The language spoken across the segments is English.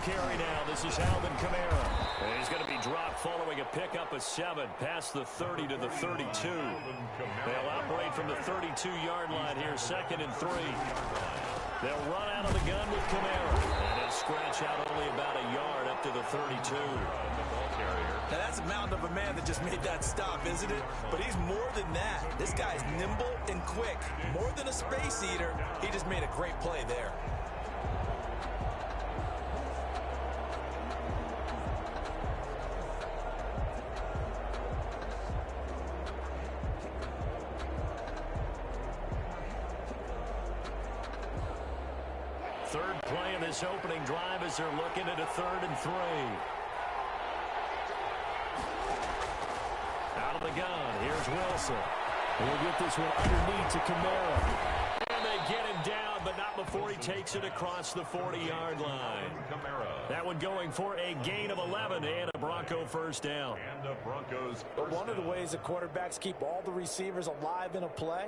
carry now. This is Alvin Kamara. And he's going to be dropped following a pickup of 7 past the 30 to the 32. They'll operate from the 32-yard line here, 2nd and 3. They'll run out of the gun with Kamara. And he'll scratch out only about a yard up to the 32. Now that's a mountain of a man that just made that stop, isn't it? But he's more than that. This guy's nimble and quick. More than a space eater, he just made a great play there. Third play of this opening drive as they're looking at a 3rd and 3. Out of the gun, here's Wilson. We'll get this one underneath to Kamara. And they get him down, but not before he takes it across the 40-yard line. That one going for a gain of 11 and a Bronco first down. But one of the ways the quarterbacks keep all the receivers alive in a play,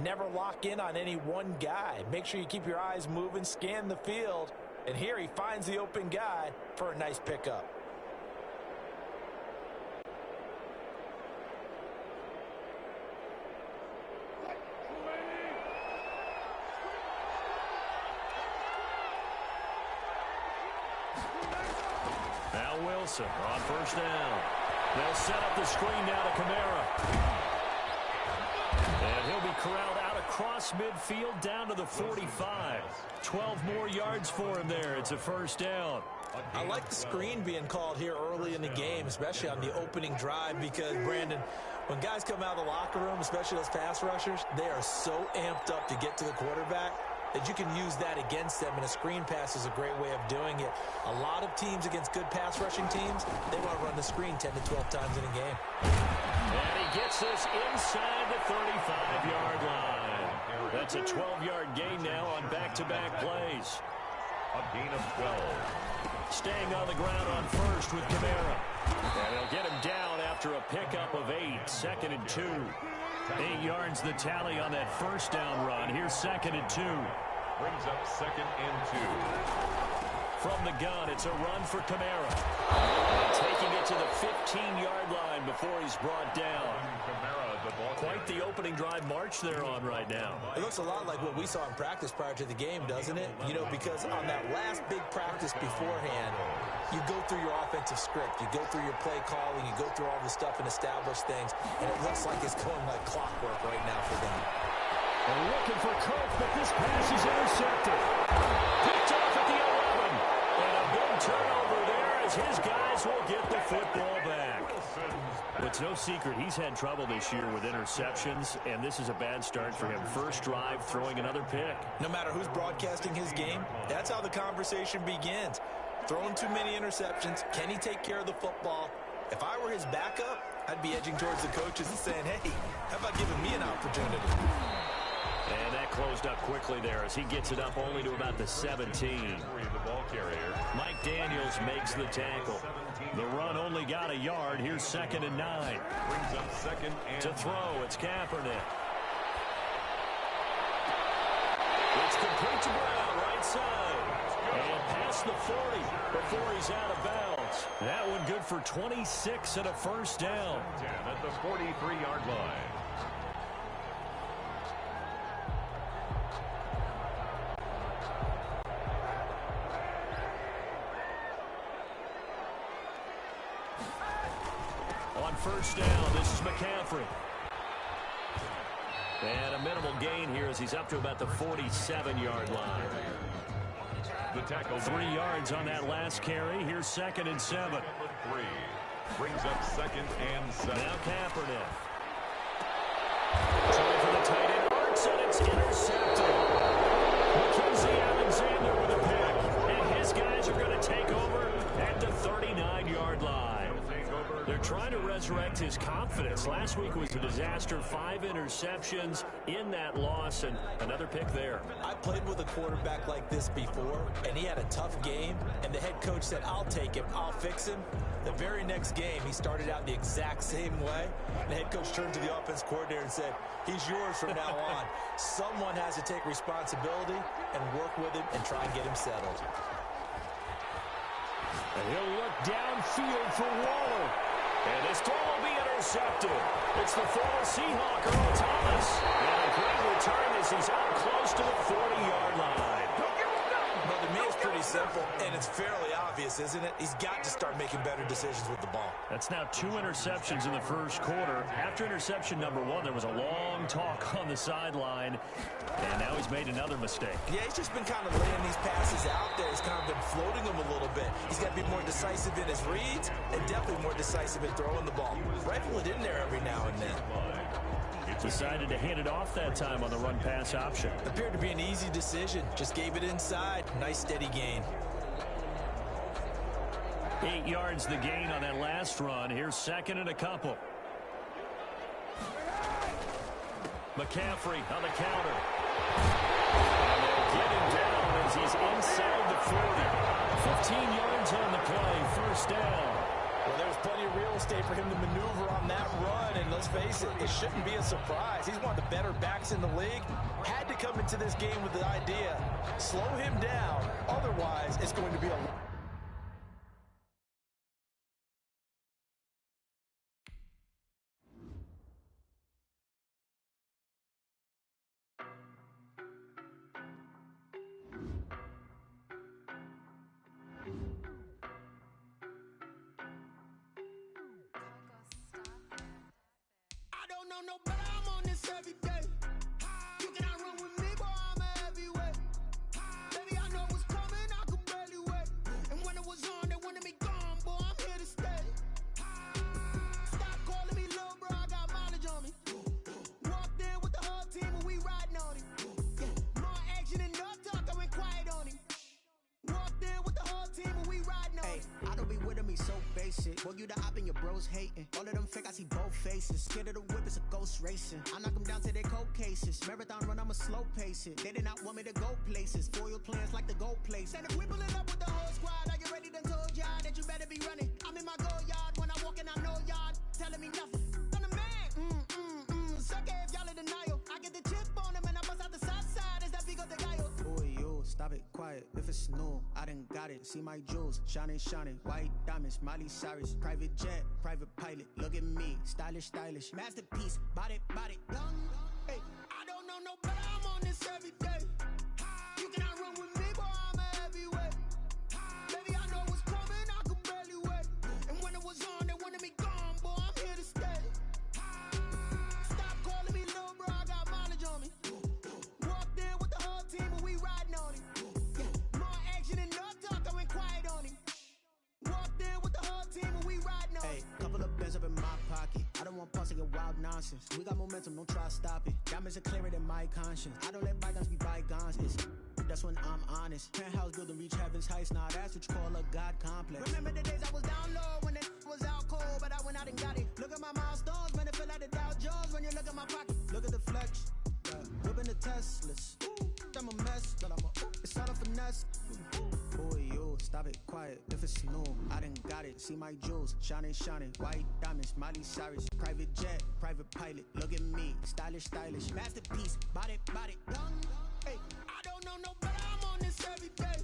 never lock in on any one guy. Make sure you keep your eyes moving, scan the field. And here he finds the open guy for a nice pickup. Now Wilson on first down. They'll set up the screen now to Kamara. And he'll be corralled out across midfield down to the 45. 12 more yards for him there. It's a first down. I like the screen being called here early in the game, especially on the opening drive, because, Brandon, when guys come out of the locker room, especially those pass rushers, they are so amped up to get to the quarterback that you can use that against them, and a screen pass is a great way of doing it. A lot of teams against good pass rushing teams, they want to run the screen 10 to 12 times in a game. And he gets this inside the 35-yard line. That's a 12-yard gain now on back-to-back plays. A gain of 12. Staying on the ground on first with Kamara. And they'll get him down after a pickup of 8, 2nd and 2. 8 yards the tally on that first down run. Here's 2nd and 2. Brings up 2nd and 2. From the gun, it's a run for Kamara. And taking it to the 15-yard line before he's brought down. Quite the opening drive march they're on right now. It looks a lot like what we saw in practice prior to the game, doesn't it? You know, because on that last big practice beforehand, you go through your offensive script, you go through your play calling, you go through all the stuff and establish things, and it looks like it's going like clockwork right now for them. And looking for Cook, but this pass is intercepted. Picked off at the 11. And a big turnover there as his guys will get the football back. It's no secret he's had trouble this year with interceptions, and this is a bad start for him. First drive, throwing another pick. No matter who's broadcasting his game, that's how the conversation begins. Throwing too many interceptions. Can he take care of the football? If I were his backup, I'd be edging towards the coaches and saying, hey, how about giving me an opportunity? And that closed up quickly there as he gets it up only to about the 17. Mike Daniels makes the tackle. The run only got a yard. Here's 2nd and 9. Brings up 2nd and to throw, it's Kaepernick. It's complete to Brown, right side. And past the 40 before he's out of bounds. That one good for 26 and a first down. At the 43-yard line. On first down, this is McCaffrey. And a minimal gain here as he's up to about the 47-yard line. The tackle 3 yards on that last carry. Here's 2nd and 7. 3. Brings up 2nd and 7. Now Kaepernick. Trying for the tight end. Arts, and it's intercepted. Mackenzie Alexander with a pick. And his guys are going to take over at the 39-yard line. They're trying to resurrect his confidence. Last week was a disaster. 5 interceptions in that loss, and another pick there. I played with a quarterback like this before, and he had a tough game, and the head coach said, I'll take him, I'll fix him. The very next game, he started out the exact same way. The head coach turned to the offense coordinator and said, he's yours from now on. Someone has to take responsibility and work with him and try and get him settled. And he'll look downfield for Waller. And this throw will be intercepted. It's the former Seahawk, Earl Thomas. And a great return as he's out close to the 40-yard line. Well, to me, it's pretty simple, and it's fairly obvious, isn't it? He's got to start making better decisions with the ball. That's now 2 interceptions in the first quarter. After interception number 1, there was a long talk on the sideline, and now he's made another mistake. Yeah, he's just been kind of laying these passes out there. He's kind of been floating them a little bit. He's got to be more decisive in his reads and definitely more decisive in throwing the ball. Rifle it in there every now and then. Decided to hand it off that time on the run-pass option. Appeared to be an easy decision. Just gave it inside. Nice, steady gain. 8 yards the gain on that last run. Here's second and a couple. McCaffrey on the counter. And they'll get him down as he's inside the 40. 15 yards on the play. First down. Well, there's plenty of real estate for him to maneuver on that run, and let's face it, it shouldn't be a surprise. He's one of the better backs in the league. Had to come into this game with the idea, slow him down, otherwise it's going to be a... No better, I'm on this every day. You cannot run with me, boy, I'm a heavyweight. Baby, I know what's coming, I could barely wait. And when it was on, they wanted me gone, boy, I'm here to stay. Stop calling me little bro, I got mileage on me. Walked in with the whole team and we riding on him. Yeah, more action and no talk, I went quiet on him. Walked in with the whole team and we riding on him. I don't be with him, he's so basic. Boy, you the op and your bros hating. All of them fake, I see both faces. Scared of the whip, it's a ghost racing. I knock them down to their cold cases. Marathon run, I'ma slow pace it. They did not want me to go places. Foil plans like the gold place. And if we pulling up with the whole squad, I get ready to told y'all that you better be running. I'm in my go yard, when I walk in, I know y'all telling me nothing. I'm the man, suck it if y'all in denial. I get the chip on them and I bust out the south side, is that big of the guy? Boy, you, stop it, quiet. If it's new, I done got it. See my jewels, shining, shining. White diamonds, Miley Cyrus. Private jet, private pilot. Look at me, stylish, stylish. Masterpiece, body, body. Hey, I don't know no better, I'm on this every day. You cannot run with me, boy, I'm a heavyweight. Baby, I know what's coming, I could barely wait. And when it was on, they wanted me gone, boy, I'm here to stay. Stop calling me little bro, I got mileage on me. Walked in with the whole team and we riding on him. Yeah, more action and no talk, I went quiet on him. Walked in with the whole team and we riding on him. Hey, couple of bands up in my pocket. I don't want parts of your wild nonsense. We got momentum, don't try to stop it. Diamonds are clearer than my conscience. I don't let bygones be bygones. That's when I'm honest. Penthouse building reach heaven's heights. Now that's what you call a God complex. Remember the days I was down low when it was out cold, but I went out and got it. Look at my milestones, man, it feel like the Dow Jones when you look at my pocket. Look at the flex. Whipping the Teslas. I'm a mess, but it's all a finesse. Boy, you, stop it, quiet. If it's new, I done got it. See my jewels, shining, shining. White diamonds, Miley Cyrus. Private jet, private pilot. Look at me, stylish, stylish. Masterpiece, body, body. Hey, I don't know no better, I'm on this every day.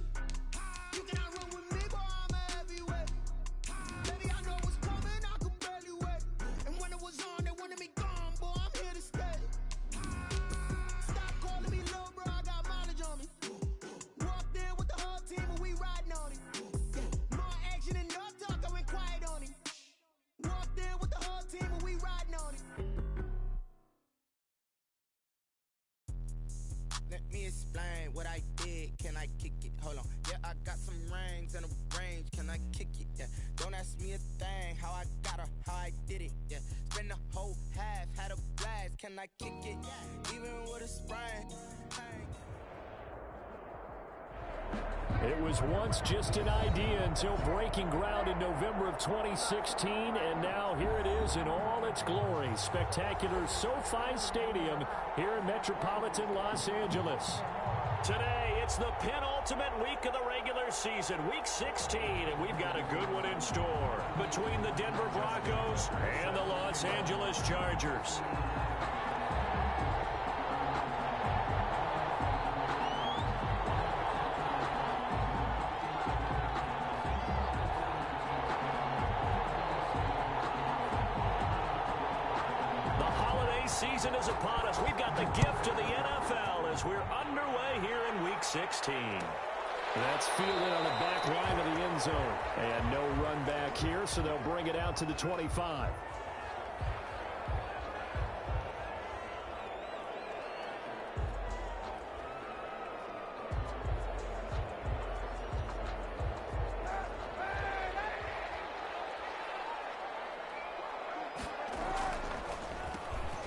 You cannot run with me, boy, I'm a heavyweight. Baby, I know what's coming, I could barely wait. And when it was on, they wanted me gone, boy, I'm here to stay. Stop calling me little bro, I got mileage on me. Walked in with the whole team and we riding on him. Yeah, more action and no talk, I went quiet on him. Walked in with the whole team and we riding on him. Let me explain what I did. Can I kick it? Hold on. Yeah, I got some rings and a range. Can I kick it? Yeah. Don't ask me a thing. How I got her, how I did it. Yeah. Spend the whole half, had a blast. Can I kick it? Even with a sprain. It was once just an idea until breaking ground in November of 2016, and now here it is in all its glory. Spectacular SoFi Stadium here in metropolitan Los Angeles. Today, it's the penultimate week of the regular season, week 16, and we've got a good one in store between the Denver Broncos and the Los Angeles Chargers. holiday season is upon us. We've got the gift of the NFL as we're underway here in Week 16. That's fielded on the back line of the end zone. And no run back here, so they'll bring it out to the 25.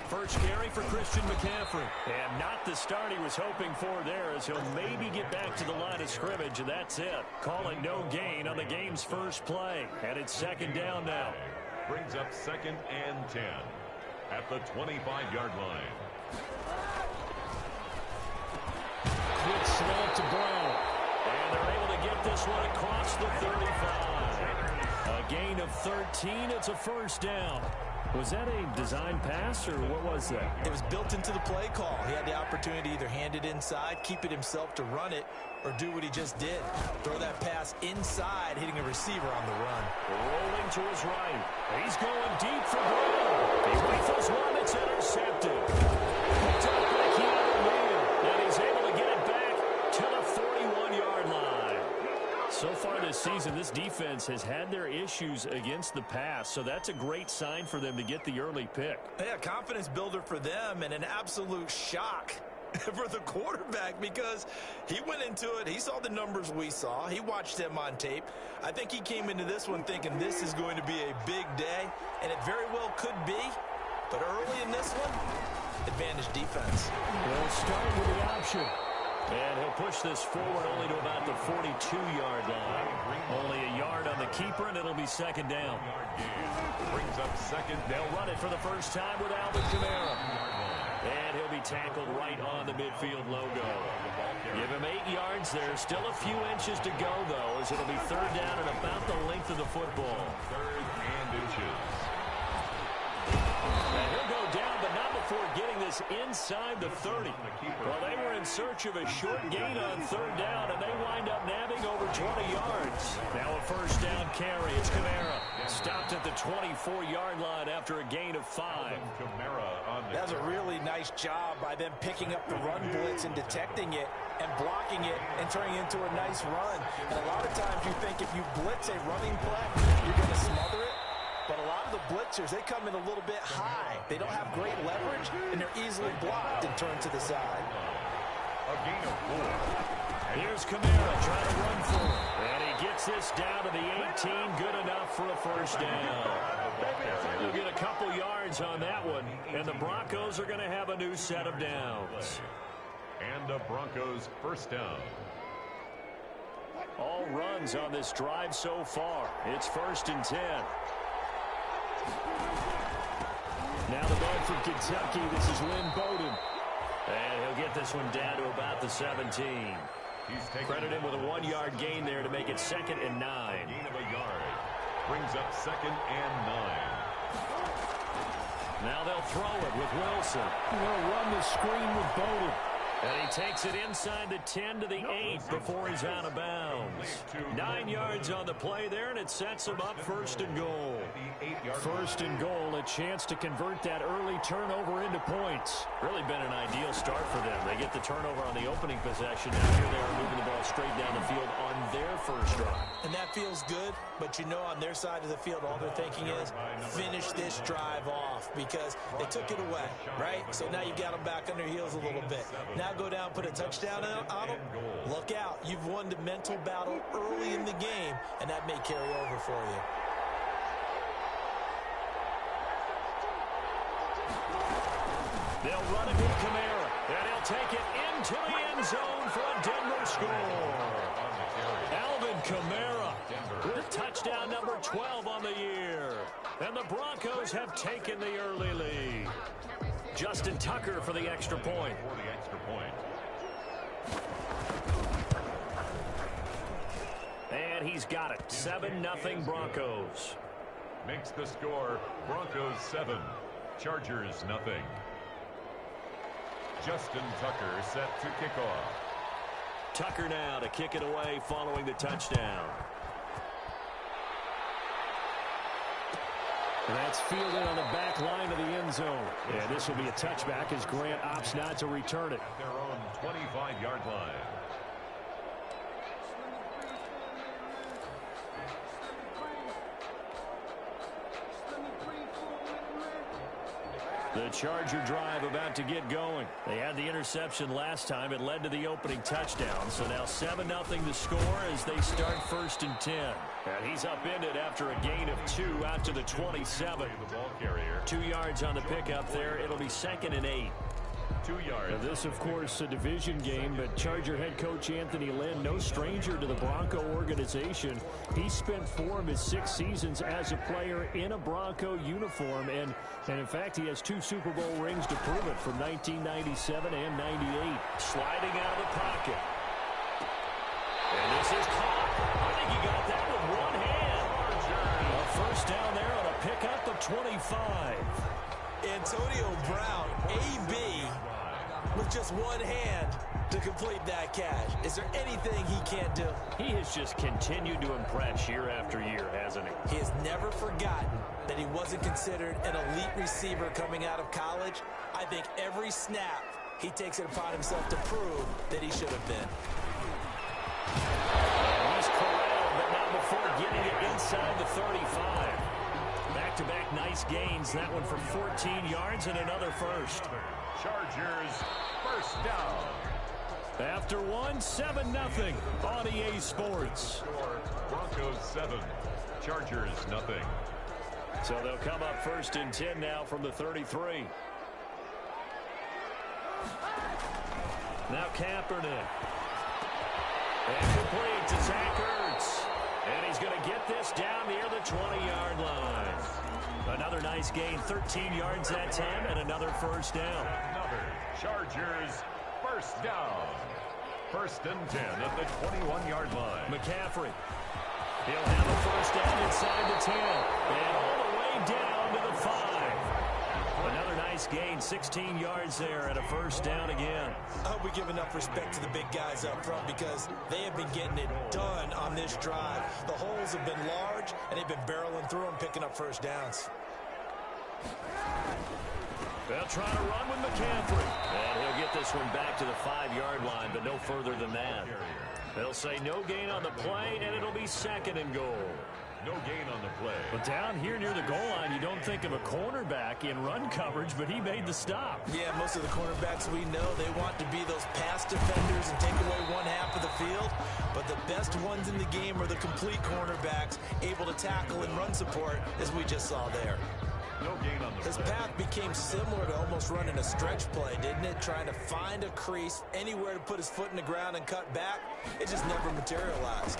First carry for Christian McCaffrey. And not the start he was hoping for there, as he'll maybe get back to the line of scrimmage, and that's it. Call it no gain on the game's first play. And it's second down now. Brings up 2nd and 10 at the 25-yard line. Quick slant to Brown. And they're able to get this one across the 35. A gain of 13. It's a first down. Was that a design pass, or what was that? It was built into the play call. He had the opportunity to either hand it inside, keep it himself to run it, or do what he just did. Throw that pass inside, hitting a receiver on the run. Rolling to his right. He's going deep for Brown. He rifles one that's intercepted. Picked up by Keanu Neal. And he's able to get it back to the 41-yard line. So far this season, this defense has had their issues against the pass, so that's a great sign for them to get the early pick. Yeah, confidence builder for them, and an absolute shock for the quarterback, because he went into it, he saw the numbers we saw, he watched them on tape. I think he came into this one thinking this is going to be a big day, and it very well could be, but early in this one, advantage defense. They'll start with the option. And he'll push this forward only to about the 42-yard line. Only a yard on the keeper, and it'll be second down. Brings up 2nd. They'll run it for the first time with Alvin Kamara. And he'll be tackled right on the midfield logo. Give him 8 yards. There's still a few inches to go, though, as it'll be third down and about the length of the football. 3rd and inches. And he'll go down, but not before getting this inside the 30. Well, they were in search of a short gain on third down, and they wind up nabbing over 20 yards. Now a first down carry. It's Kamara. Stopped at the 24-yard line after a gain of 5. That's a really nice job by them picking up the run blitz and detecting it and blocking it and turning it into a nice run. And a lot of times you think if you blitz a running play, you're going to smother it. But a lot of the blitzers, they come in a little bit high. They don't have great leverage, and they're easily blocked and turned to the side. A gain of 4. Here's Kamara trying to run for it. And he gets this down to the 18. Good enough for a first down. He'll get a couple yards on that one, and the Broncos are going to have a new set of downs. And the Broncos first down. All runs on this drive so far. It's 1st and 10. Now the man from Kentucky, this is Lynn Bowden. And he'll get this one down to about the 17. Credit him with a 1-yard gain there to make it 2nd and 9. Gain of a yard. Brings up 2nd and 9. Now they'll throw it with Wilson. They'll run the screen with Bowden. And he takes it inside the 10 to the 8 before he's out of bounds. 9 yards on the play there, and it sets him up 1st and goal. 1st and goal, a chance to convert that early turnover into points. Really been an ideal start for them. They get the turnover on the opening possession. Now here they are moving the ball straight down the field on their first drive. And that feels good, but you know on their side of the field, all they're thinking is finish this drive off because they took it away, right? So now you've got them back on their heels a little bit. Now go down, put a touchdown on them. Look out. You've won the mental battle early in the game, and that may carry over for you. They'll run it with Kamara, and he'll take it into the end zone for a Denver score. Alvin Kamara with touchdown number 12 on the year. And the Broncos have taken the early lead. Justin Tucker for the extra point. And he's got it. 7-0 Broncos. Makes the score Broncos 7, Chargers nothing. Justin Tucker set to kick off. Tucker now to kick it away following the touchdown. That's fielded on the back line of the end end zone. And this will be a touchback as Grant opts not to return it. At their own 25-yard line. The Charger drive about to get going. They had the interception last time. It led to the opening touchdown. So now 7-0 the score as they start 1st and 10. And he's upended after a gain of 2 out to the 27. The ball carrier. 2 yards on the pickup there. It'll be 2nd and 8. 2 yards. Now this, of course, a division game, but Charger head coach Anthony Lynn, no stranger to the Bronco organization. He spent 4 of his 6 seasons as a player in a Bronco uniform, and in fact, he has 2 Super Bowl rings to prove it from 1997 and 98. Sliding out of the pocket. And this is caught. I think he got that with one hand. A first down there on a pickup of 25. Antonio Brown, AB, with just one hand to complete that catch. Is there anything he can't do? He has just continued to impress year after year, hasn't he? He has never forgotten that he wasn't considered an elite receiver coming out of college. I think every snap he takes it upon himself to prove that he should have been. He's corralled, but not before getting it inside the 35. Back-to-back nice gains. That one for 14 yards and another first. Chargers first down. After 7-0 on EA Sports. Score Broncos 7, Chargers nothing. So they'll come up 1st and 10 now from the 33. Now Kaepernick. And complete to Zach Ertz. And he's going to get this down near the 20-yard line. Another nice gain, 13 yards that time, and another first down. Another Chargers first down. 1st and 10 at the 21-yard line. McCaffrey. He'll have a first down inside the 10. And all the way down to the 5. Another nice gain, 16 yards there and a first down again. I hope we give enough respect to the big guys up front because they have been getting it done on this drive. The holes have been large, and they've been barreling through them, picking up first downs. They'll try to run with McCaffrey. And he'll get this one back to the 5-yard line, but no further than that. They'll say no gain on the play, and it'll be 2nd and goal. No gain on the play. But down here near the goal line, you don't think of a cornerback in run coverage, but he made the stop. Yeah, most of the cornerbacks we know, they want to be those pass defenders and take away one half of the field. But the best ones in the game are the complete cornerbacks, able to tackle and run support, as we just saw there. No gain on the His play. path became similar to almost running a stretch play, didn't it? Trying to find a crease, anywhere to put his foot in the ground and cut back. It just never materialized.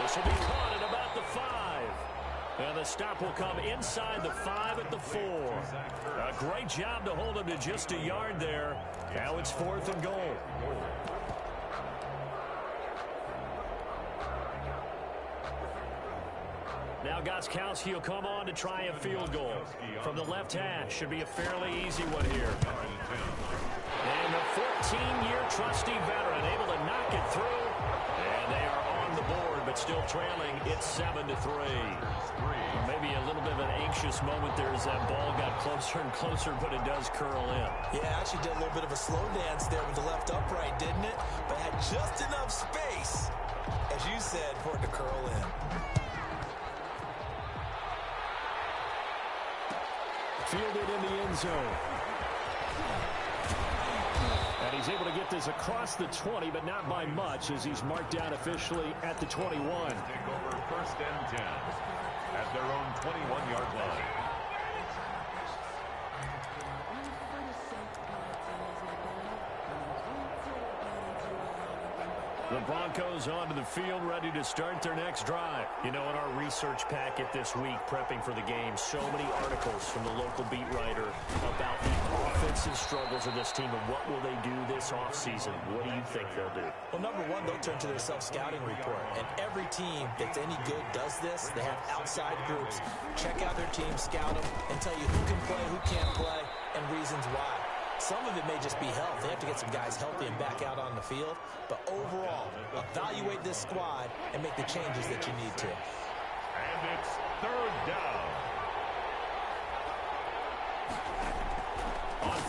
This will be caught at about the 5. And the stop will come inside the 5 at the 4. A great job to hold him to just a yard there. Now it's 4th and goal. Now Gostkowski will come on to try a field goal. From the left hash, should be a fairly easy one here. And the 14-year trusty veteran able to knock it through. And they are on the board, but still trailing. It's 7-3. Maybe a little bit of an anxious moment there as that ball got closer and closer, but it does curl in. Yeah, actually did a little bit of a slow dance there with the left upright, didn't it? But had just enough space, as you said, for it to curl in. Fielded in the end zone. And he's able to get this across the 20, but not by much, as he's marked down officially at the 21. Take over 1st and 10 at their own 21-yard line. The Broncos onto the field, ready to start their next drive. You know, in our research packet this week, prepping for the game, so many articles from the local beat writer about the offensive struggles of this team and what will they do this offseason. What do you think they'll do? Well, number one, they'll turn to their self-scouting report. And every team that's any good does this. They have outside groups. Check out their team, scout them, and tell you who can play, who can't play, and reasons why. Some of it may just be health. They have to get some guys healthy and back out on the field. But overall, evaluate this squad and make the changes that you need to. And it's 3rd down.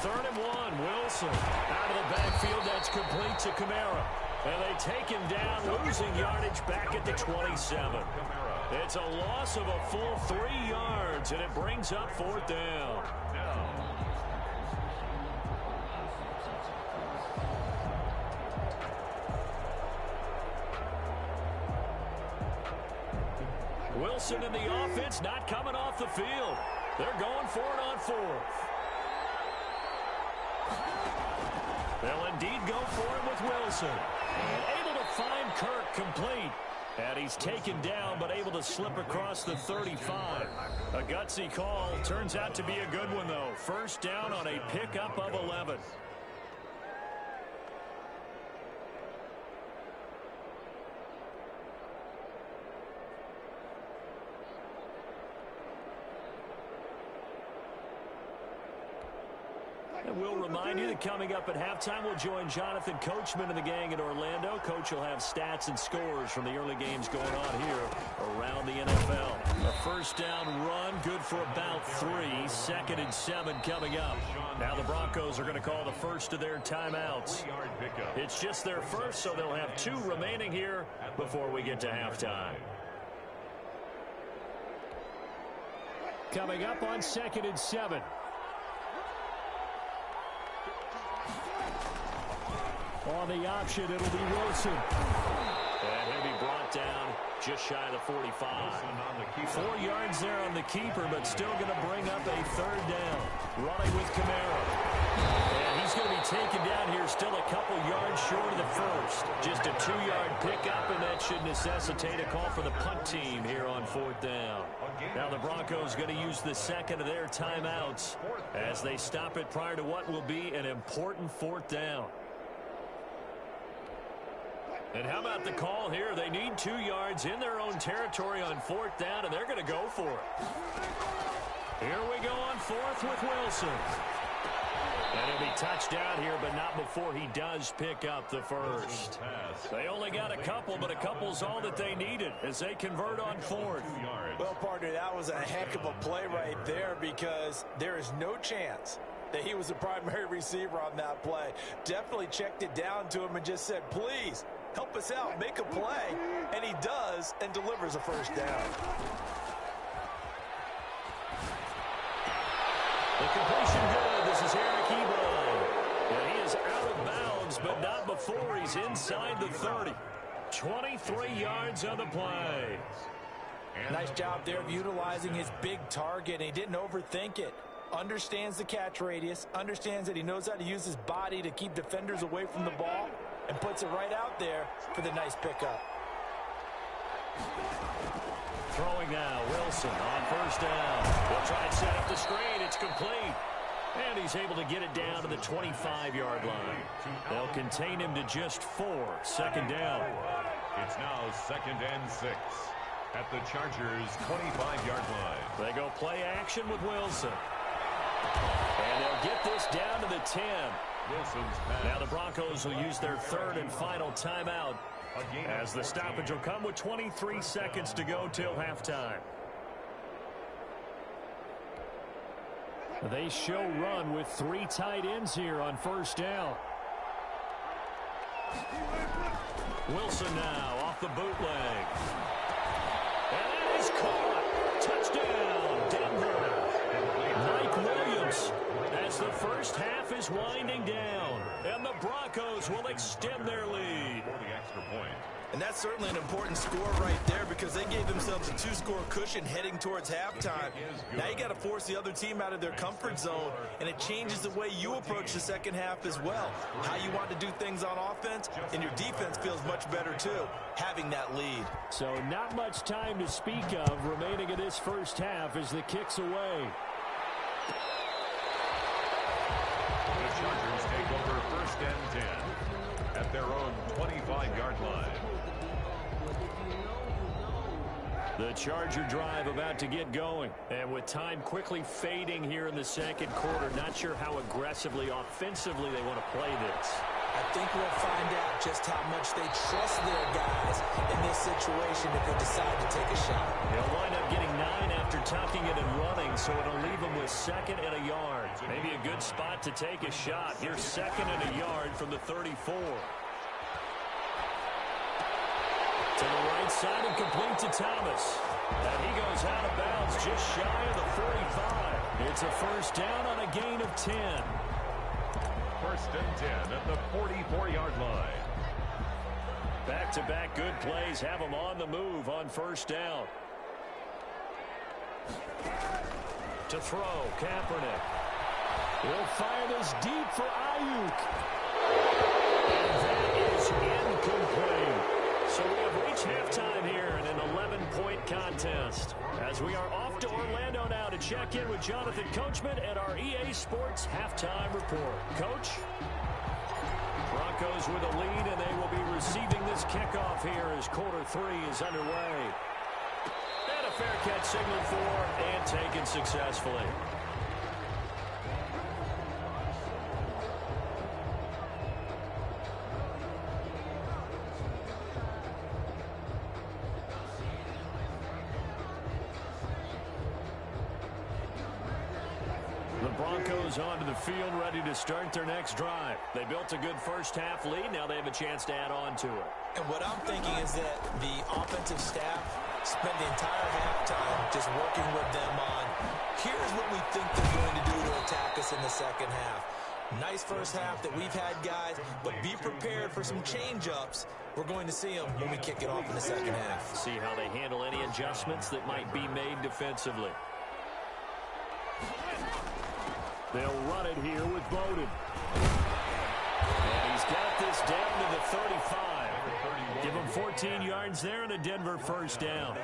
3rd and 1. Wilson out of the backfield. That's complete to Kamara. And they take him down, losing yardage back at the 27. It's a loss of a full 3 yards, and it brings up 4th down. Wilson and the offense not coming off the field. They're going for it on 4th. They'll indeed go for it with Wilson. And able to find Kirk complete. And he's taken down, but able to slip across the 35. A gutsy call. Turns out to be a good one, though. 1st down on a pickup of 11. And we'll remind you that coming up at halftime, we'll join Jonathan Coachman and the gang in Orlando. Coach will have stats and scores from the early games going on here around the NFL. A 1st down run, good for about 3. 2nd and 7 coming up. Now the Broncos are going to call the first of their timeouts. It's just their first, so they'll have 2 remaining here before we get to halftime. Coming up on 2nd and 7. On the option, it'll be Wilson. And he'll be brought down just shy of the 45. 4 yards there on the keeper, but still going to bring up a 3rd down. Running with Kamara. And he's going to be taken down here still a couple yards short of the 1st. Just a 2-yard pickup, and that should necessitate a call for the punt team here on 4th down. Now the Broncos going to use the 2nd of their timeouts as they stop it prior to what will be an important 4th down. And how about the call here? They need 2 yards in their own territory on 4th down, and they're going to go for it. Here we go on 4th with Wilson. And he'll be touched down here, but not before he does pick up the 1st. They only got a couple, but a couple's all that they needed as they convert on 4th. Well, partner, that was a heck of a play right there because there is no chance that he was the primary receiver on that play. Definitely checked it down to him and just said, please, help us out, make a play. And he does and delivers a 1st down. The completion good. This is Eric Ebron. And he is out of bounds, but not before he's inside the 30. 23 yards on the play. Nice job there of utilizing his big target. He didn't overthink it. Understands the catch radius, understands that he knows how to use his body to keep defenders away from the ball, and puts it right out there for the nice pickup. Throwing now, Wilson on 1st down. They'll try and set up the screen. It's complete. And he's able to get it down to the 25-yard line. They'll contain him to just 4. 2nd down. It's now 2nd and 6 at the Chargers' 25-yard line. They go play action with Wilson. And they'll get this down to the 10. Now the Broncos will use their 3rd and final timeout as the stoppage will come with 23 seconds to go till halftime. They show run with 3 tight ends here on 1st down. Wilson now off the bootleg. And it is caught. Touchdown, Denver. Mike Williams as the 1st half is winding down. And the Broncos will extend their lead. For the extra point. And that's certainly an important score right there because they gave themselves a 2-score cushion heading towards halftime. Now you got to force the other team out of their comfort zone, and it changes the way you approach the 2nd half as well. How you want to do things on offense, and your defense feels much better too, having that lead. So not much time to speak of remaining in this 1st half as the kick's away. The Chargers take over 1st and 10 at their own 25-yard line. The Charger drive about to get going. And with time quickly fading here in the 2nd quarter, not sure how aggressively, offensively they want to play this. I think we'll find out just how much they trust their guys in this situation if they decide to take a shot. He'll wind up getting 9 after tucking it and running, so it'll leave him with 2nd and a yard. Maybe a good spot to take a shot. Here's 2nd and a yard from the 34. To the right side and complete to Thomas. And he goes out of bounds just shy of the 45. It's a first down on a gain of 10. 1st and 10 at the 44-yard line. Back-to-back good plays have him on the move on first down. To throw, Kaepernick. He'll fire this deep for Ayuk. And that is incomplete. So we have reached halftime here in an 11-point contest. As we are off to Orlando now to check in with Jonathan Coachman at our EA Sports Halftime Report. Coach? Broncos with a lead, and they will be receiving this kickoff here as quarter 3 is underway. And a fair catch signaled for and taken successfully. Broncos onto the field, ready to start their next drive. They built a good first-half lead. Now they have a chance to add on to it. And what I'm thinking is that the offensive staff spent the entire halftime just working with them on, here's what we think they're going to do to attack us in the second half. Nice first half that we've had, guys, but be prepared for some change-ups. We're going to see them when we kick it off in the second half. See how they handle any adjustments that might be made defensively. They'll run it here with Bowden. And he's got this down to the 35. Give him 14 yards there and a Denver first down.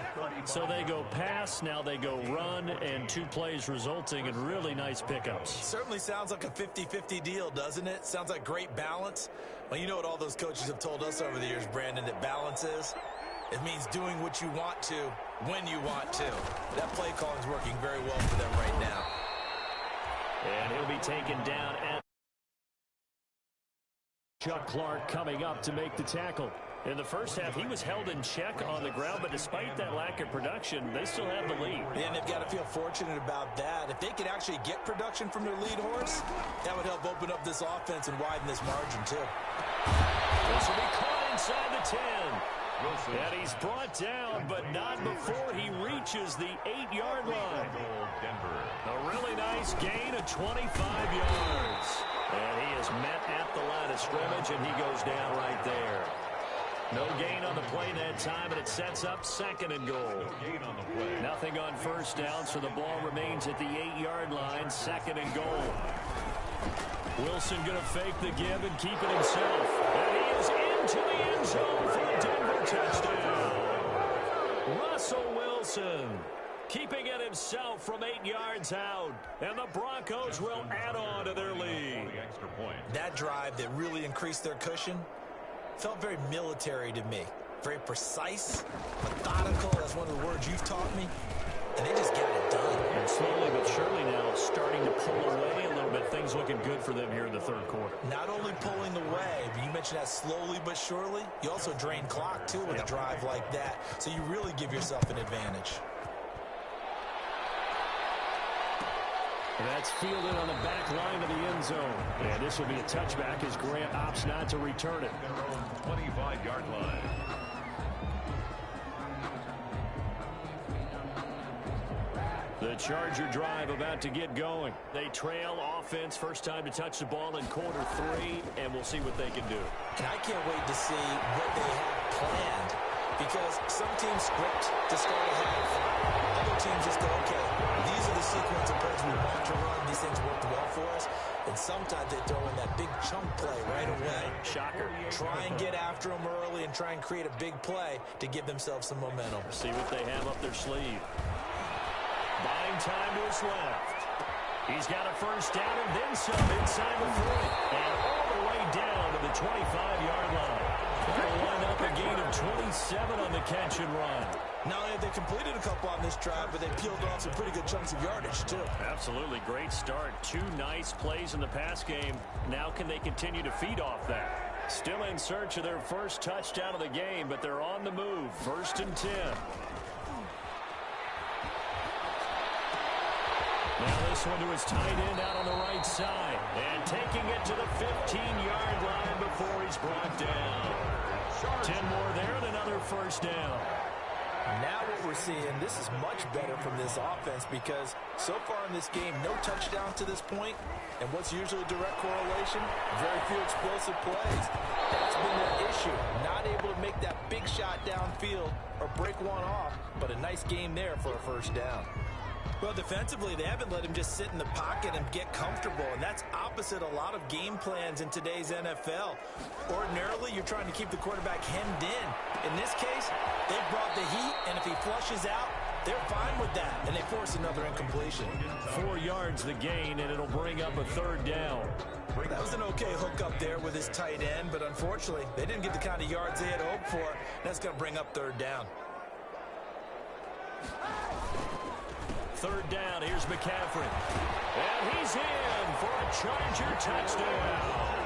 So they go pass, now they go run, and 2 plays resulting in really nice pickups. Certainly sounds like a 50-50 deal, doesn't it? Sounds like great balance. Well, you know what all those coaches have told us over the years, Brandon, that balance is? It means doing what you want to when you want to. That play calling is working very well for them right now. And he'll be taken down at Chuck Clark coming up to make the tackle. In the first half, he was held in check on the ground, but despite that lack of production, they still have the lead. And they've got to feel fortunate about that. If they could actually get production from their lead horse, that would help open up this offense and widen this margin, too. This will be caught inside the 10. And he's brought down, but not before he reaches the 8-yard line. A really nice gain of 25 yards. And he is met at the line of scrimmage, and he goes down right there. No gain on the play that time, and it sets up 2nd and goal. Nothing on first down, so the ball remains at the 8-yard line, 2nd and goal. Wilson going to fake the give and keep it himself. And he is into the end zone for a Denver touchdown. Russell Wilson keeping it himself from 8 yards out. And the Broncos will add on to their lead. That drive that really increased their cushion felt very military to me. Very precise, methodical. That's one of the words you've taught me. And they just got it done. And slowly but surely now starting to pull away a little bit. Things looking good for them here in the third quarter. Not only pulling away, but you mentioned that slowly but surely. You also drain clock, too, with a drive like that. So you really give yourself an advantage. That's fielded on the back line of the end zone. And this will be a touchback as Grant opts not to return it. Their own 25-yard line. The Charger drive about to get going. They trail offense, first time to touch the ball in quarter 3, and we'll see what they can do. And I can't wait to see what they have planned, because some teams script to start a half. Other teams just go, okay, these are the sequence of plays we want to run. These things worked well for us. And sometimes they throw in that big chunk play right away. Shocker. Try and get after them early and try and create a big play to give themselves some momentum. See what they have up their sleeve. Buying time to his left. He's got a first down and then some inside the 40. And all the way down to the 25-yard line. They'll line up a gain of 27 on the catch and run. Not only have they completed a couple on this drive, but they peeled off some pretty good chunks of yardage, too. Absolutely great start. 2 nice plays in the pass game. Now can they continue to feed off that? Still in search of their first touchdown of the game, but they're on the move. 1st and 10. Now this one to his tight end out on the right side. And taking it to the 15-yard line before he's brought down. 10 more there and another first down. Now what we're seeing, this is much better from this offense because so far in this game, no touchdown to this point. And what's usually a direct correlation? Very few explosive plays. That's been their issue. Not able to make that big shot downfield or break one off, but a nice game there for a first down. Well, defensively, they haven't let him just sit in the pocket and get comfortable, and that's opposite a lot of game plans in today's NFL. Ordinarily, you're trying to keep the quarterback hemmed in. In this case, they brought the heat, and if he flushes out, they're fine with that, and they force another incompletion. 4 yards the gain, and it'll bring up a 3rd down. That was an okay hook up there with his tight end, but unfortunately, they didn't get the kind of yards they had hoped for. That's going to bring up 3rd down. 3rd down, here's McCaffrey. And he's in for a Charger touchdown.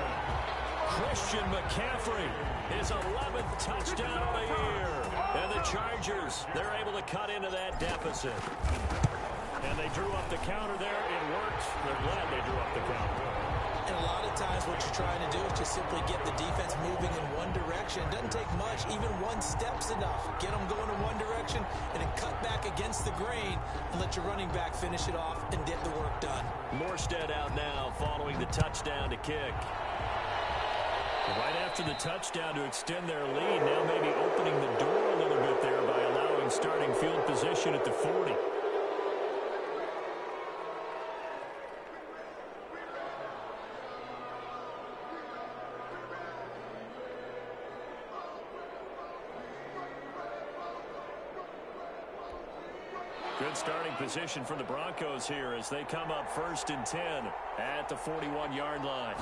Christian McCaffrey, his 11th touchdown of the year. And the Chargers, they're able to cut into that deficit. And they drew up the counter there. It worked. They're glad they drew up the counter. And a lot of times what you're trying to do is just simply get the defense moving in one direction. It doesn't take much. Even one step's enough. Get them going in one direction and then cut back against the grain and let your running back finish it off and get the work done. Morstead out now following the touchdown to kick. Right after the touchdown to extend their lead, now maybe opening the door a little bit there by allowing starting field position at the 40. Good starting position for the Broncos here as they come up 1st and 10 at the 41-yard line.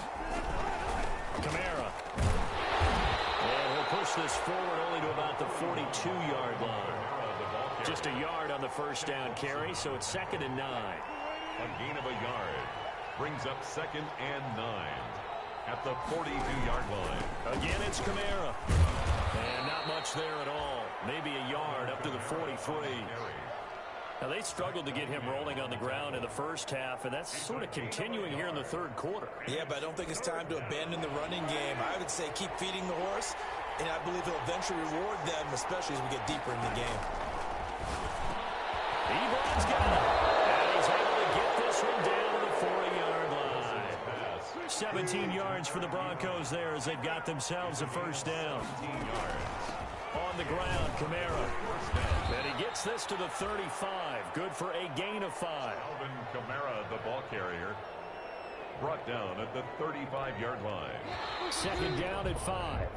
Kamara. And he'll push this forward only to about the 42-yard line. Just a yard on the first down carry, so it's 2nd and 9. A gain of a yard brings up 2nd and 9 at the 42-yard line. Again, it's Kamara. And not much there at all. Maybe a yard up to the 43. Now, they struggled to get him rolling on the ground in the first half, and that's sort of continuing here in the 3rd quarter. Yeah, but I don't think it's time to abandon the running game. I would say keep feeding the horse, and I believe he'll eventually reward them, especially as we get deeper in the game. Ebron's got it, and he's able to get this one down to the 40-yard line. 17 yards for the Broncos there as they've got themselves a first down. On the ground, Kamara. And he gets this to the 35. Good for a gain of 5. Alvin Kamara, the ball carrier, brought down at the 35-yard line. 2nd down at 5.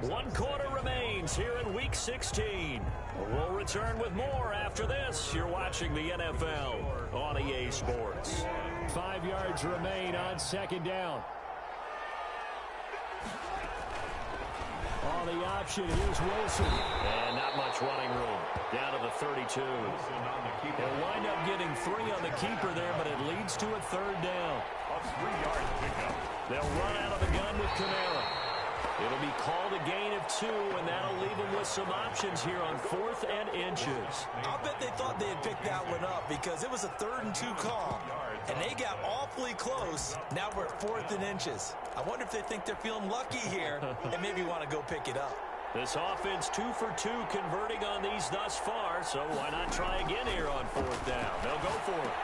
1 quarter remains here in Week 16. We'll return with more after this. You're watching the NFL on EA Sports. 5 yards remain on 2nd down. On the option, here's Wilson. And not much running room. Down to the 32. They'll wind up getting 3 on the keeper there, but it leads to a 3rd down. A 3-yard pickup. They'll run out of the gun with Kamara. It'll be called a gain of 2, and that'll leave them with some options here on 4th and inches. I'll bet they thought they had picked that one up because it was a 3rd and 2 call, and they got awfully close. Now we're at 4th and inches. I wonder if they think they're feeling lucky here and maybe want to go pick it up. This offense 2 for 2 converting on these thus far, so why not try again here on 4th down? They'll go for it.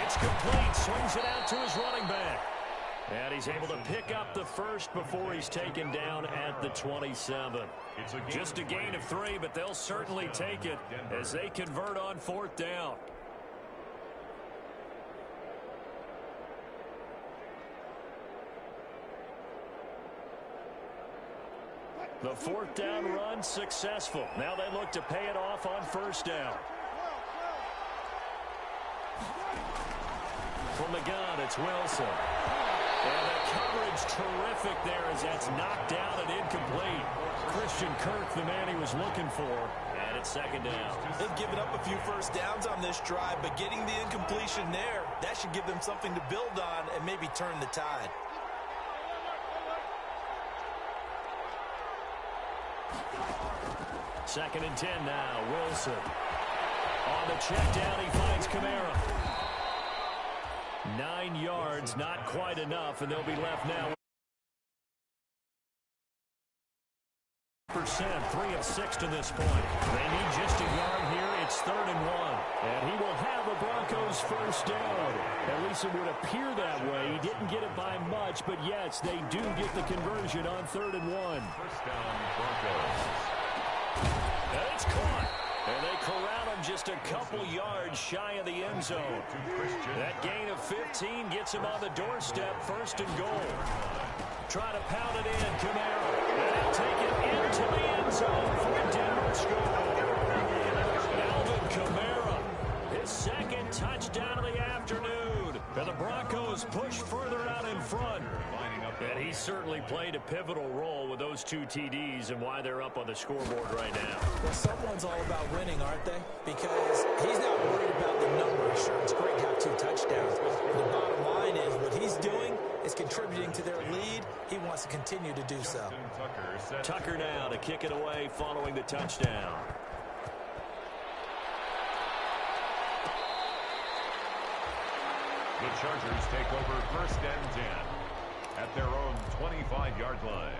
It's complete. Swings it out to his running back. And he's able to pick up the first before he's taken down at the 27. Just a gain of 3, but they'll certainly take it as they convert on 4th down. The 4th down run successful. Now they look to pay it off on 1st down. From the gun, it's Wilson. And the coverage terrific there as that's knocked down and incomplete. Christian Kirk, the man he was looking for. And it's second down. They've given up a few first downs on this drive, but getting the incompletion there, that should give them something to build on and maybe turn the tide. Second and 10 now. Wilson. On the check down, he finds Kamara. 9 yards, not quite enough, and they'll be left now. 3 of 6 to this point. They need just a yard here. It's 3rd and 1. And he will have a Broncos first down. At least it would appear that way. He didn't get it by much, but yes, they do get the conversion on 3rd and 1. First down, Broncos. And it's caught. And they corral him just a couple yards shy of the end zone. That gain of 15 gets him on the doorstep, 1st and goal. Try to pound it in, Kamara. And he'll take it into the end zone for a down score. Alvin Kamara, his 2nd touchdown of the afternoon. And the Broncos push further out in front. And he certainly played a pivotal role with those 2 TDs and why they're up on the scoreboard right now. Well, someone's all about winning, aren't they? Because he's not worried about the numbers. Sure, it's great to have 2 touchdowns. But the bottom line is what he's doing is contributing to their lead. He wants to continue to do so. Tucker now to kick it away following the touchdown. The Chargers take over 1st and 10 at their own 25-yard line.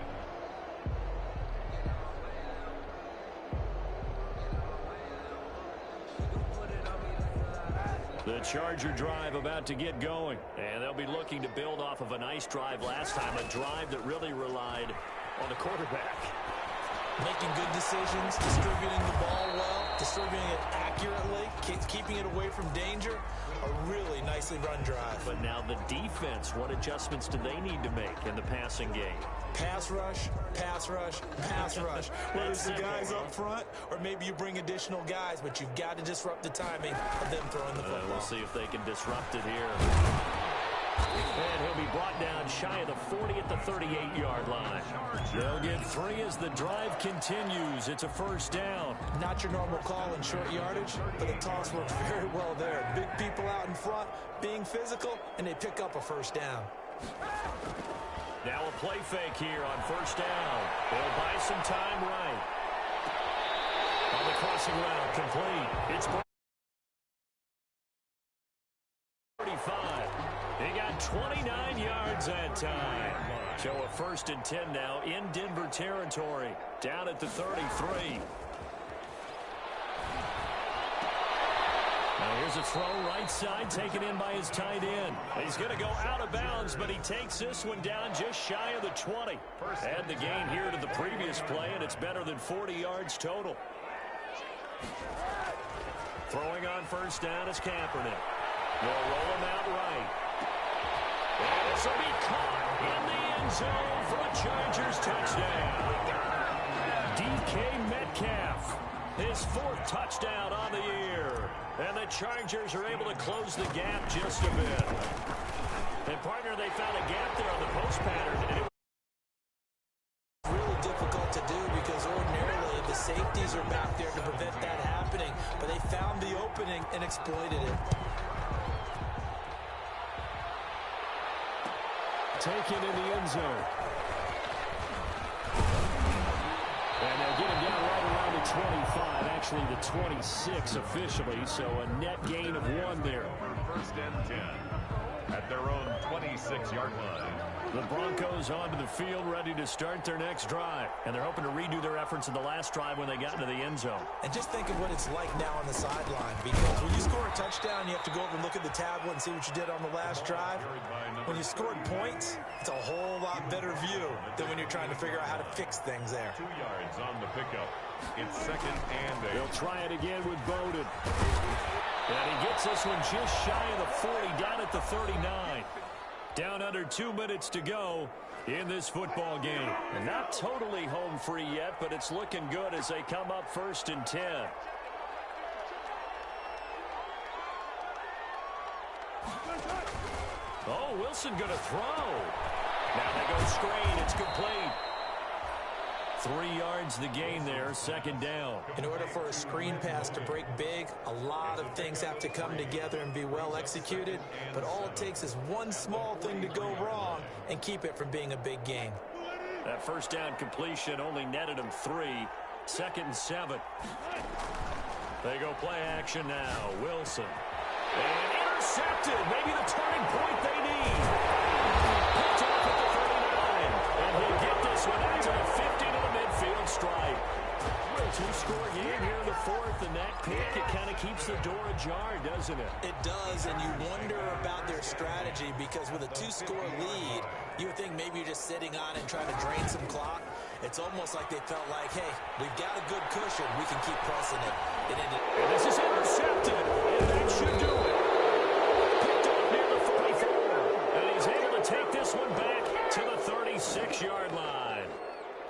The Charger drive about to get going. And they'll be looking to build off of a nice drive last time, a drive that really relied on the quarterback. Making good decisions, distributing the ball well, distributing it accurately, keeping it away from danger. A really nicely run drive. But now the defense, what adjustments do they need to make in the passing game? Pass rush, pass rush, pass rush. Whether it's the guys up front or maybe you bring additional guys, but you've got to disrupt the timing of them throwing the football. We'll see if they can disrupt it here. And he'll be brought down shy of the 40 at the 38-yard line. They'll get 3 as the drive continues. It's a first down. Not your normal call in short yardage, but the toss works very well there. Big people out in front, being physical, and they pick up a first down. Now a play fake here on first down. They'll buy some time right. On the crossing route, complete. It's 35. They got 29 yards that time. So a 1st and 10 now in Denver territory. Down at the 33. Now here's a throw right side, taken in by his tight end. He's going to go out of bounds, but he takes this one down just shy of the 20. Add the gain here to the previous play, and it's better than 40 yards total. Throwing on first down is Kaepernick. They'll roll him out right. And this will be caught in the end zone for a Chargers touchdown. DK Metcalf, his 4th touchdown on the year. And the Chargers are able to close the gap just a bit. And, partner, they found a gap there on the post pattern. And it was really difficult to do because ordinarily the safeties are back there to prevent that happening. But they found the opening and exploited it. Taken in the end zone. And they'll get him down right around the 25, actually the 26 officially, so a net gain of 1 there. 1st and 10 at their own 26-yard line. The Broncos onto the field, ready to start their next drive. And they're hoping to redo their efforts in the last drive when they got into the end zone. And just think of what it's like now on the sideline. Because when you score a touchdown, you have to go over and look at the tablet and see what you did on the last drive. When you scored points, it's a whole lot better view than when you're trying to figure out how to fix things there. 2 yards on the pickup. It's 2nd and 8. They'll try it again with Bowden. And he gets this one just shy of the 40, down at the 39. Down under 2 minutes to go in this football game. And not totally home free yet, but it's looking good as they come up 1st and 10. Oh, Wilson going to throw. Now they go screen. It's complete. 3 yards the gain there, second down. In order for a screen pass to break big, a lot of things have to come together and be well executed. But all it takes is one small thing to go wrong and keep it from being a big game. That first down completion only netted him 3. 2nd and 7. They go play action now. Wilson. And intercepted. Maybe the turning point they need. Picked off at the 39. And he'll get this one out to the 50 to the midfield stripe. A 2-score game here in the 4th, and that pick, it kind of keeps the door ajar, doesn't it? It does, and you wonder about their strategy because with a 2-score lead, you would think maybe you're just sitting on it and trying to drain some clock. It's almost like they felt like, hey, we've got a good cushion. We can keep pressing it. And this is intercepted, and that should do it. Picked up near the 44, and he's able to take this one back to the 36-yard line.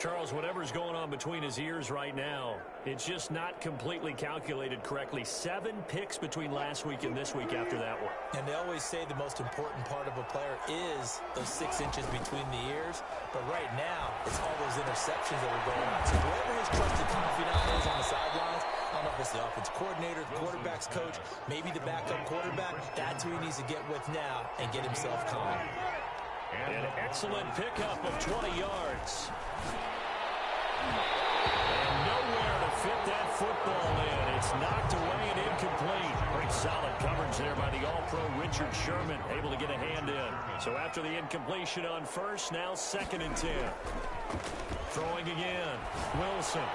Charles, whatever's going on between his ears right now, it's just not completely calculated correctly. 7 picks between last week and this week after that one. And they always say the most important part of a player is those 6 inches between the ears. But right now, it's all those interceptions that are going on. So whoever his trusted confidant is on the sidelines, I don't know if it's the offense coordinator, the quarterback's coach, maybe the backup quarterback, that's who he needs to get with now and get himself calm. An excellent pickup of 20 yards. And nowhere to fit that football in. It's knocked away and incomplete. Pretty solid coverage there by the All-Pro Richard Sherman, able to get a hand in. So after the incompletion on first, now 2nd and 10. Throwing again. Wilson.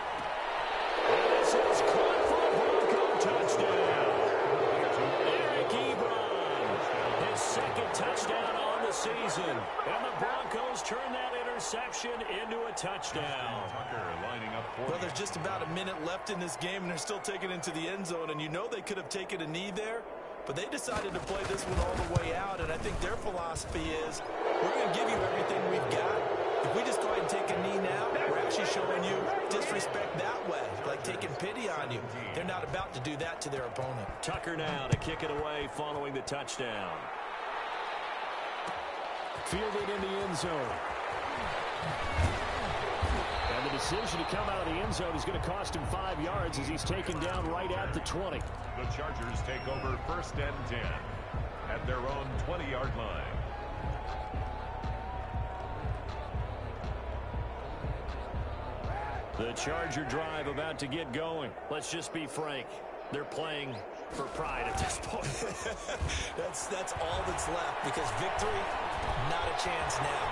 And this is caught for a Bronco touchdown. Eric Ebron, his 2nd touchdown on the season. And the Broncos turn that interception into a touchdown. Well, there's just about a minute left in this game, and they're still taking it into the end zone. And you know they could have taken a knee there, but they decided to play this one all the way out. And I think their philosophy is, we're going to give you everything we've got. If we just go ahead and take a knee now, we're actually showing you disrespect that way, like taking pity on you. They're not about to do that to their opponent. Tucker now to kick it away following the touchdown. Fielded in the end zone. And the decision to come out of the end zone is going to cost him 5 yards as he's taken down right at the 20. The Chargers take over 1st and 10 at their own 20-yard line. The Charger drive about to get going. Let's just be frank. They're playing for pride at this point. That's all that's left, because victory, not a chance now.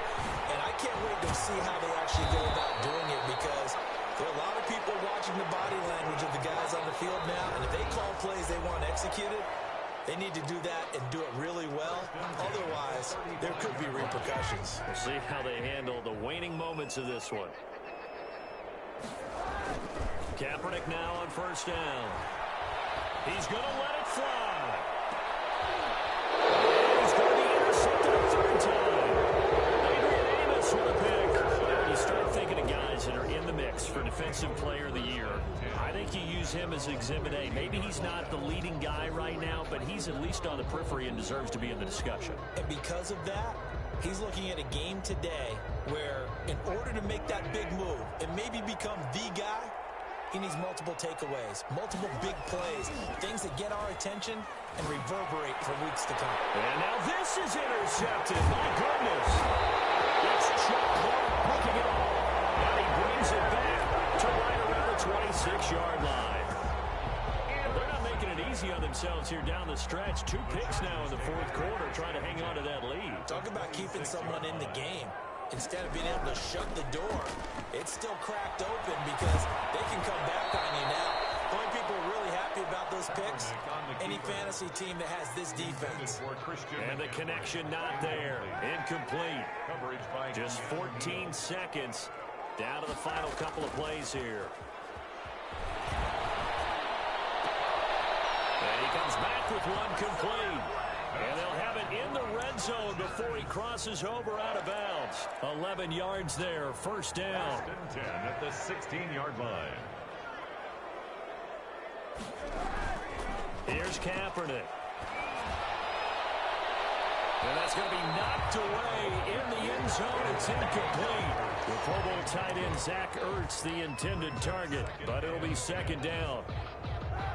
And I can't wait to see how they actually go about doing it, because there are a lot of people watching the body language of the guys on the field now, and if they call plays they want executed, they need to do that and do it really well. Otherwise, there could be repercussions. We'll see how they handle the waning moments of this one. Kaepernick now on 1st down. He's going to let it fly. And he's going to be intercepted a 3rd time. Adrian Amos with a pick. When you start thinking of guys that are in the mix for Defensive Player of the Year, I think you use him as Exhibit A. Maybe he's not the leading guy right now, but he's at least on the periphery and deserves to be in the discussion. And because of that, he's looking at a game today where, in order to make that big move and maybe become the guy, he needs multiple takeaways, multiple big plays, things that get our attention and reverberate for weeks to come. And now this is intercepted. My goodness. It's Chuck Clark looking it all. And he brings it back to right around the 26-yard line. And they're not making it easy on themselves here down the stretch. 2 picks now in the 4th quarter, trying to hang on to that lead. Talk about keeping someone in the game. Instead of being able to shut the door, it's still cracked open because they can come back on you now. The only people really happy about those picks, any fantasy team that has this defense. And the connection not there. Incomplete. Just 14 seconds down to the final couple of plays here. And he comes back with one complete. And they'll have it in the red zone before he crosses over out of bounds. 11 yards there, 1st down. 10 at the 16-yard line. Here's Kaepernick. And that's going to be knocked away in the end zone. It's incomplete. The Pro Bowl tight end Zach Ertz, the intended target, but it'll be second down.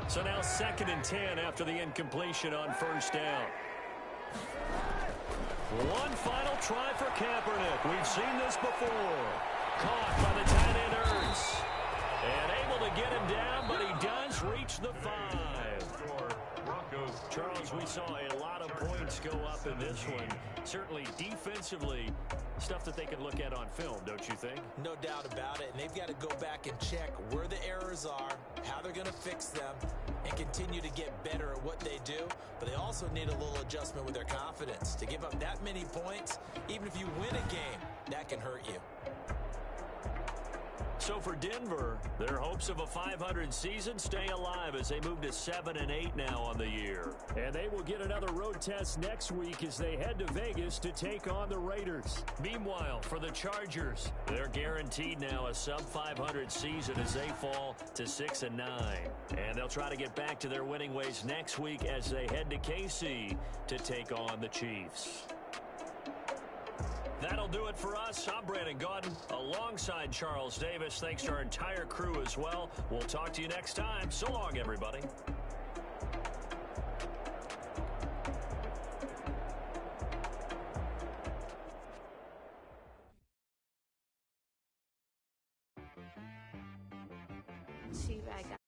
So now 2nd and 10 after the incompletion on first down. One final try for Kaepernick. We've seen this before. Caught by the tight end Ertz. And able to get him down, but he does reach the 5. Charles, we saw a lot of points go up in this one. Certainly defensively, stuff that they can look at on film, don't you think? No doubt about it. And they've got to go back and check where the errors are, how they're going to fix them, and continue to get better at what they do. But they also need a little adjustment with their confidence. To give up that many points, even if you win a game, that can hurt you. So for Denver, their hopes of a 500 season stay alive as they move to 7-8 now on the year. And they will get another road test next week as they head to Vegas to take on the Raiders. Meanwhile, for the Chargers, they're guaranteed now a sub-500 season as they fall to 6-9. And they'll try to get back to their winning ways next week as they head to KC to take on the Chiefs. That'll do it for us. I'm Brandon Gaudin alongside Charles Davis. Thanks to our entire crew as well. We'll talk to you next time. So long, everybody. Teabag